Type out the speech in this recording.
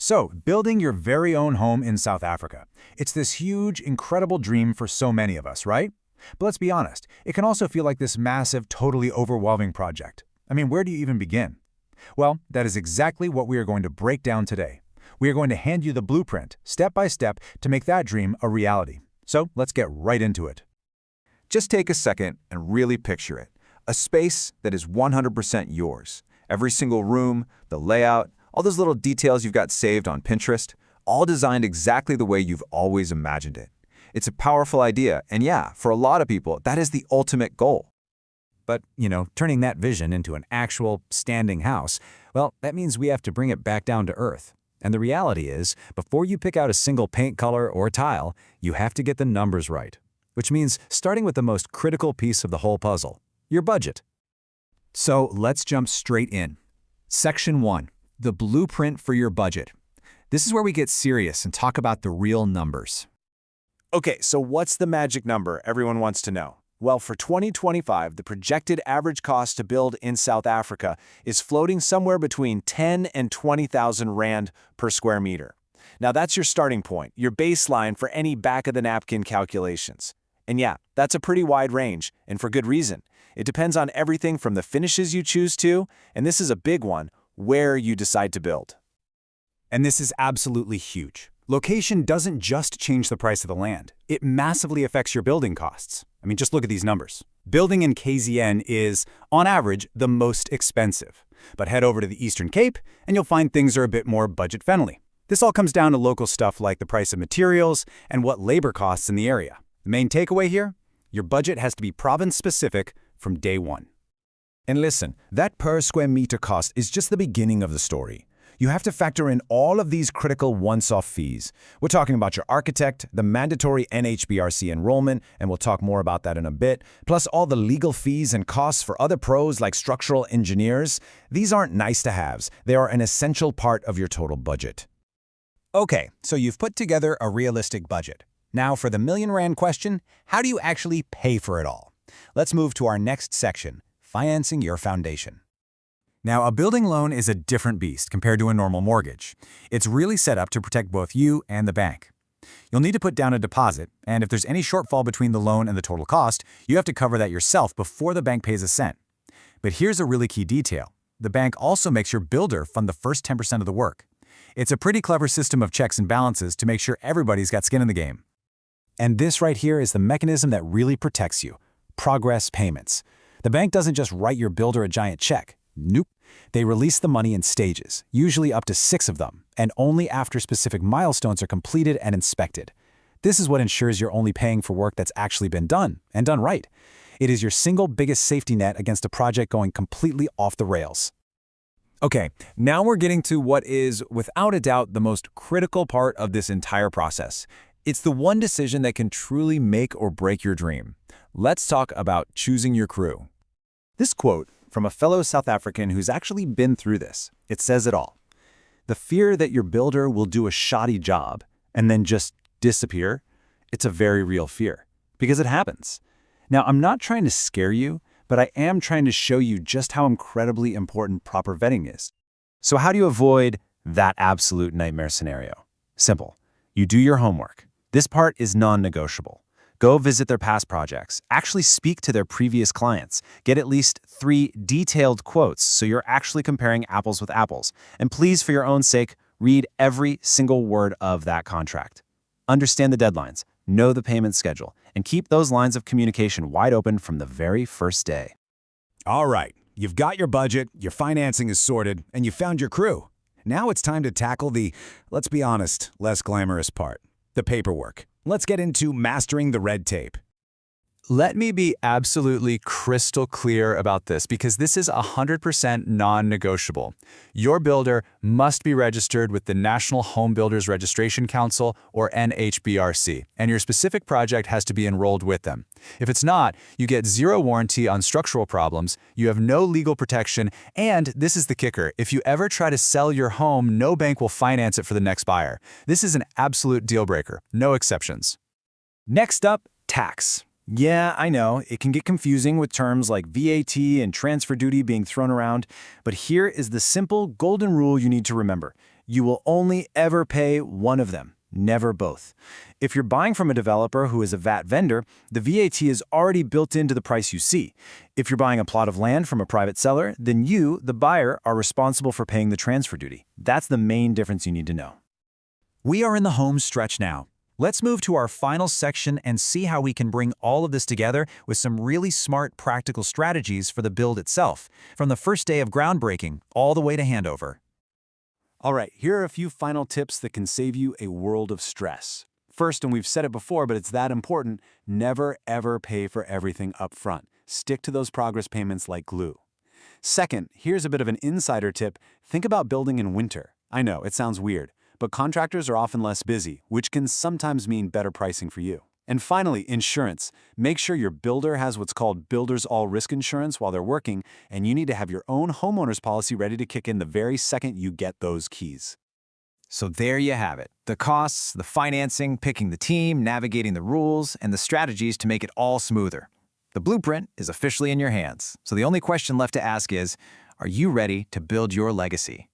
So, building your very own home in South Africa. It's this huge, incredible dream for so many of us, right? But let's be honest, it can also feel like this massive, totally overwhelming project. I mean, where do you even begin? Well, that is exactly what we are going to break down today. We are going to hand you the blueprint, step by step, to make that dream a reality. So, let's get right into it. Just take a second and really picture it. A space that is 100% yours. Every single room, the layout, all those little details you've got saved on Pinterest, all designed exactly the way you've always imagined it. It's a powerful idea, and yeah, for a lot of people, that is the ultimate goal. But, turning that vision into an actual, standing house, well, that means we have to bring it back down to earth. And the reality is, before you pick out a single paint color or tile, you have to get the numbers right. Which means starting with the most critical piece of the whole puzzle, your budget. So, let's jump straight in. Section 1. The blueprint for your budget. This is where we get serious and talk about the real numbers. Okay, so what's the magic number everyone wants to know? Well, for 2025, the projected average cost to build in South Africa is floating somewhere between 10 and 20,000 Rand per square meter. Now that's your starting point, your baseline for any back-of-the-napkin calculations. And yeah, that's a pretty wide range, and for good reason. It depends on everything from the finishes you choose to, and this is a big one, where you decide to build. And this is absolutely huge. Location doesn't just change the price of the land. It massively affects your building costs. I mean, just look at these numbers. Building in KZN is, on average, the most expensive. But head over to the Eastern Cape, and you'll find things are a bit more budget-friendly. This all comes down to local stuff like the price of materials and what labor costs in the area. The main takeaway here? Your budget has to be province-specific from day one. And listen, that per square meter cost is just the beginning of the story. You have to factor in all of these critical once-off fees. We're talking about your architect, the mandatory NHBRC enrollment, and we'll talk more about that in a bit, plus all the legal fees and costs for other pros like structural engineers. These aren't nice-to-haves. They are an essential part of your total budget. Okay, so you've put together a realistic budget. Now for the million Rand question, how do you actually pay for it all? Let's move to our next section, financing your foundation. Now, a building loan is a different beast compared to a normal mortgage. It's really set up to protect both you and the bank. You'll need to put down a deposit, and if there's any shortfall between the loan and the total cost, you have to cover that yourself before the bank pays a cent. But here's a really key detail. The bank also makes your builder fund the first 10% of the work. It's a pretty clever system of checks and balances to make sure everybody's got skin in the game. And this right here is the mechanism that really protects you. Progress payments. The bank doesn't just write your builder a giant check. Nope. They release the money in stages, usually up to 6 of them, and only after specific milestones are completed and inspected. This is what ensures you're only paying for work that's actually been done, and done right. It is your single biggest safety net against a project going completely off the rails. Okay, now we're getting to what is, without a doubt, the most critical part of this entire process. It's the one decision that can truly make or break your dream. Let's talk about choosing your crew. This quote from a fellow South African who's actually been through this, it says it all. The fear that your builder will do a shoddy job and then just disappear, it's a very real fear, because it happens. Now, I'm not trying to scare you, but I am trying to show you just how incredibly important proper vetting is. So how do you avoid that absolute nightmare scenario? Simple. You do your homework. This part is non-negotiable. Go visit their past projects, actually speak to their previous clients, get at least 3 detailed quotes so you're actually comparing apples with apples. And please, for your own sake, read every single word of that contract. Understand the deadlines, know the payment schedule, and keep those lines of communication wide open from the very first day. All right, you've got your budget, your financing is sorted, and you found your crew. Now it's time to tackle the, let's be honest, less glamorous part, the paperwork. Let's get into mastering the red tape. Let me be absolutely crystal clear about this because this is 100% non-negotiable. Your builder must be registered with the National Home Builders Registration Council, or NHBRC, and your specific project has to be enrolled with them. If it's not, you get 0 warranty on structural problems, you have no legal protection, and this is the kicker, if you ever try to sell your home, no bank will finance it for the next buyer. This is an absolute deal breaker, no exceptions. Next up, tax. Yeah, I know, it can get confusing with terms like VAT and transfer duty being thrown around, but here is the simple golden rule you need to remember. You will only ever pay one of them, never both. If you're buying from a developer who is a VAT vendor, the VAT is already built into the price you see. If you're buying a plot of land from a private seller, then you, the buyer, are responsible for paying the transfer duty. That's the main difference you need to know. We are in the home stretch now. Let's move to our final section and see how we can bring all of this together with some really smart practical strategies for the build itself, from the first day of groundbreaking all the way to handover. All right, here are a few final tips that can save you a world of stress. First, and we've said it before, but it's that important, never ever pay for everything up front. Stick to those progress payments like glue. Second, here's a bit of an insider tip. Think about building in winter. I know, it sounds weird, but contractors are often less busy, which can sometimes mean better pricing for you. And finally, insurance. Make sure your builder has what's called Builder's All Risk Insurance while they're working, and you need to have your own homeowner's policy ready to kick in the very second you get those keys. So there you have it. The costs, the financing, picking the team, navigating the rules, and the strategies to make it all smoother. The blueprint is officially in your hands. So the only question left to ask is, are you ready to build your legacy?